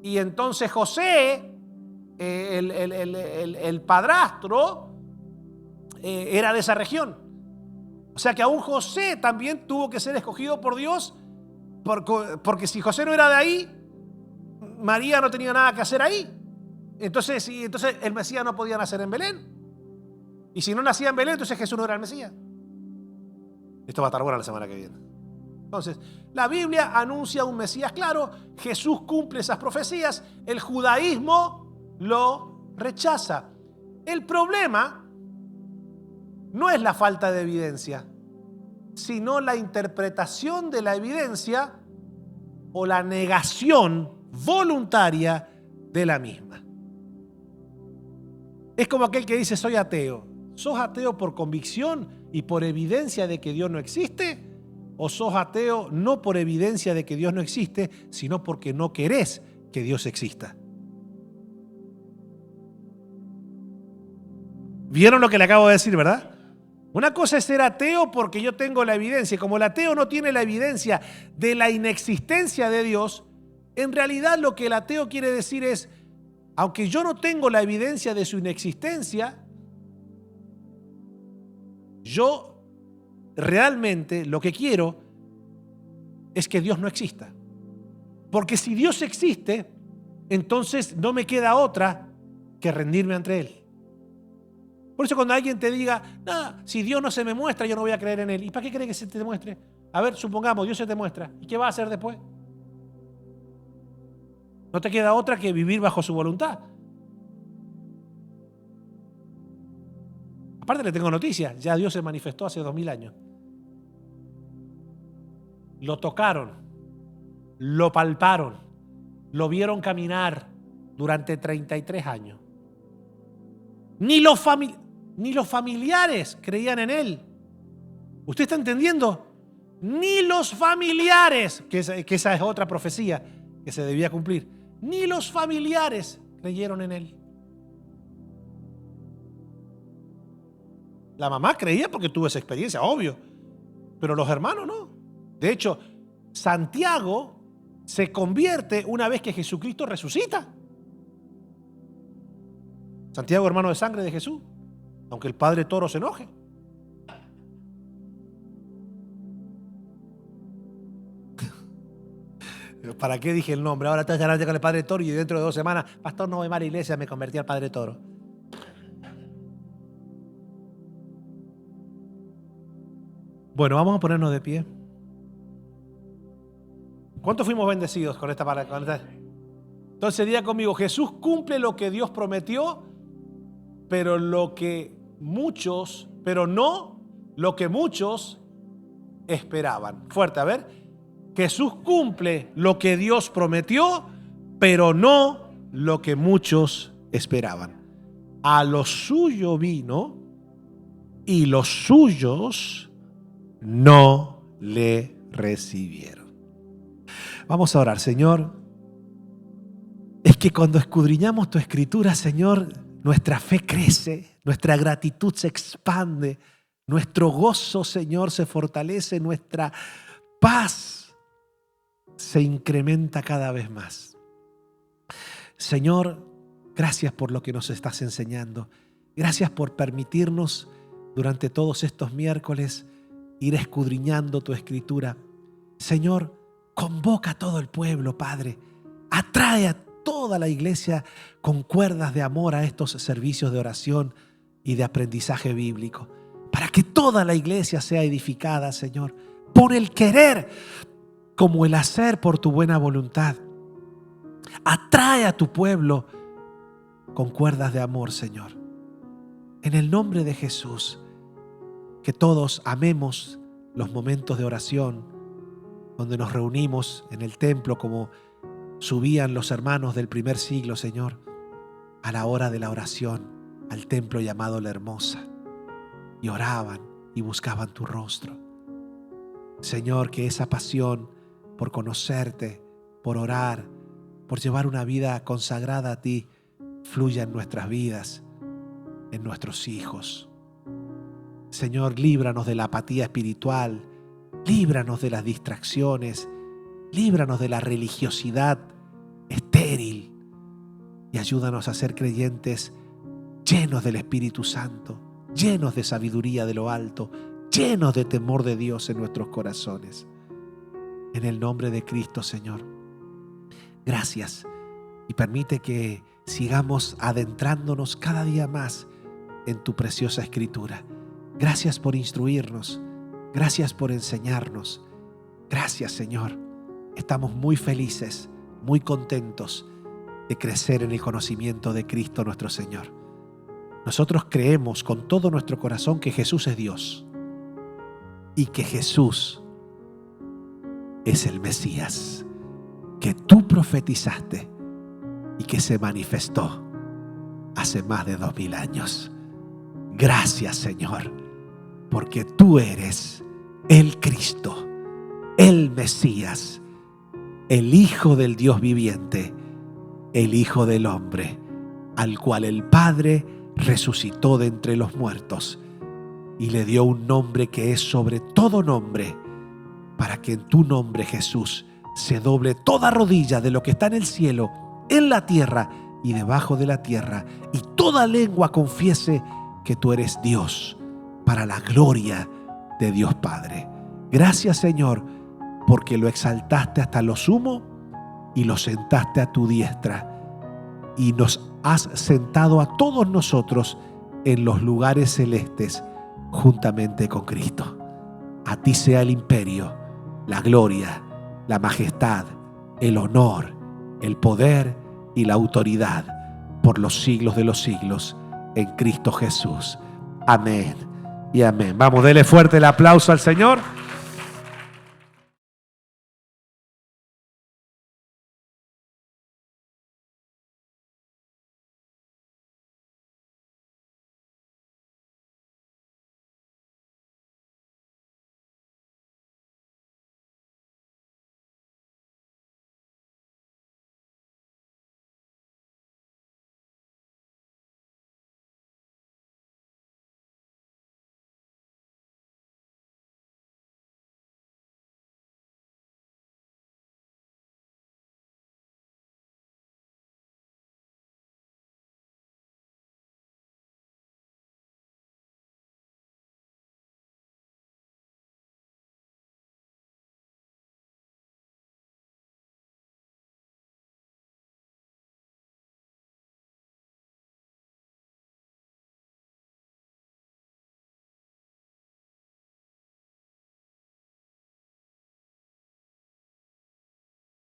y entonces José, el padrastro, era de esa región. O sea que aún José también tuvo que ser escogido por Dios, porque si José no era de ahí, María no tenía nada que hacer ahí. Entonces el Mesías no podía nacer en Belén. Y si no nacía en Belén, entonces Jesús no era el Mesías. Esto va a estar bueno la semana que viene. Entonces, la Biblia anuncia un Mesías claro, Jesús cumple esas profecías, el judaísmo lo rechaza. El problema no es la falta de evidencia, sino la interpretación de la evidencia o la negación voluntaria de la misma. Es como aquel que dice, soy ateo. ¿Sos ateo por convicción y por evidencia de que Dios no existe? o sos ateo no por evidencia de que Dios no existe, sino porque no querés que Dios exista. ¿Vieron lo que le acabo de decir, verdad? Una cosa es ser ateo porque yo tengo la evidencia. Como el ateo no tiene la evidencia de la inexistencia de Dios, en realidad lo que el ateo quiere decir es, aunque yo no tengo la evidencia de su inexistencia, yo realmente lo que quiero es que Dios no exista. Porque si Dios existe, entonces no me queda otra que rendirme ante Él. Por eso cuando alguien te diga, si Dios no se me muestra, yo no voy a creer en Él. ¿Y para qué cree que se te muestre? A ver, supongamos, Dios se te muestra. ¿Y qué va a hacer después? No te queda otra que vivir bajo su voluntad. Aparte le tengo noticias, ya Dios se manifestó hace 2000 años. Lo tocaron, lo palparon, lo vieron caminar durante 33 años. Ni los familiares creían en Él. ¿Usted está entendiendo? Ni los familiares, que esa es otra profecía que se debía cumplir, ni los familiares creyeron en Él. La mamá creía porque tuvo esa experiencia, obvio, pero los hermanos no. De hecho, Santiago se convierte una vez que Jesucristo resucita. Santiago, hermano de sangre de Jesús, aunque el padre Toro se enoje. ¿Para qué dije el nombre? Ahora estás hablando con el padre Toro y dentro de 2 semanas, pastor, no voy más a la iglesia, me convertí al padre Toro. Bueno, vamos a ponernos de pie. ¿Cuántos fuimos bendecidos con esta palabra? Entonces diga conmigo, Jesús cumple lo que Dios prometió, pero no lo que muchos esperaban. Fuerte, a ver. Jesús cumple lo que Dios prometió, pero no lo que muchos esperaban. A lo suyo vino y los suyos no le recibieron. Vamos a orar, Señor. Es que cuando escudriñamos tu escritura, Señor, nuestra fe crece, nuestra gratitud se expande, nuestro gozo, Señor, se fortalece, nuestra paz se incrementa cada vez más. Señor, gracias por lo que nos estás enseñando. Gracias por permitirnos durante todos estos miércoles ir escudriñando tu escritura. Señor, convoca a todo el pueblo, Padre. Atrae a toda la iglesia con cuerdas de amor a estos servicios de oración y de aprendizaje bíblico. Para que toda la iglesia sea edificada, Señor, por el querer como el hacer por tu buena voluntad. Atrae a tu pueblo con cuerdas de amor, Señor. En el nombre de Jesús, que todos amemos los momentos de oración donde nos reunimos en el templo como subían los hermanos del primer siglo, Señor, a la hora de la oración, al templo llamado La Hermosa, y oraban y buscaban tu rostro. Señor, que esa pasión por conocerte, por orar, por llevar una vida consagrada a ti, fluya en nuestras vidas, en nuestros hijos. Señor, líbranos de la apatía espiritual, líbranos de las distracciones, líbranos de la religiosidad estéril y ayúdanos a ser creyentes llenos del Espíritu Santo, llenos de sabiduría de lo alto, llenos de temor de Dios en nuestros corazones. En el nombre de Cristo, Señor, gracias, y permite que sigamos adentrándonos cada día más en tu preciosa escritura. Gracias por instruirnos, gracias por enseñarnos. Gracias, Señor. Estamos muy felices, muy contentos de crecer en el conocimiento de Cristo nuestro Señor. Nosotros creemos con todo nuestro corazón que Jesús es Dios y que Jesús es el Mesías que tú profetizaste y que se manifestó hace más de 2000 años. Gracias, Señor, porque tú eres el Cristo, el Mesías, el Hijo del Dios viviente, el Hijo del hombre, al cual el Padre resucitó de entre los muertos y le dio un nombre que es sobre todo nombre, para que en tu nombre, Jesús, se doble toda rodilla de lo que está en el cielo, en la tierra y debajo de la tierra, y toda lengua confiese que tú eres Dios, para la gloria de Dios Padre. Gracias, Señor, porque lo exaltaste hasta lo sumo y lo sentaste a tu diestra, y nos has sentado a todos nosotros en los lugares celestes juntamente con Cristo. A ti sea el imperio, la gloria, la majestad, el honor, el poder y la autoridad por los siglos de los siglos, en Cristo Jesús. Amén y amén. Vamos, dele fuerte el aplauso al Señor.